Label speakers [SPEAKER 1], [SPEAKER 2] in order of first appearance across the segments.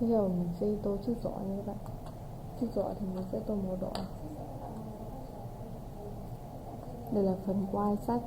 [SPEAKER 1] Bây giờ mình sẽ tô chiếc giỏ nha các bạn. Chiếc giỏ thì mình sẽ tô màu đỏ. Đây là phần quai sách.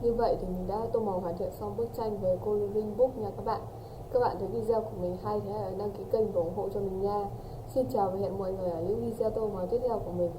[SPEAKER 1] Như vậy thì mình đã tô màu hoàn thiện xong bức tranh với coloring book nha các bạn. Các bạn thấy video của mình hay thì hãy đăng ký kênh và ủng hộ cho mình nha. Xin chào và hẹn mọi người ở những video tô màu tiếp theo của mình.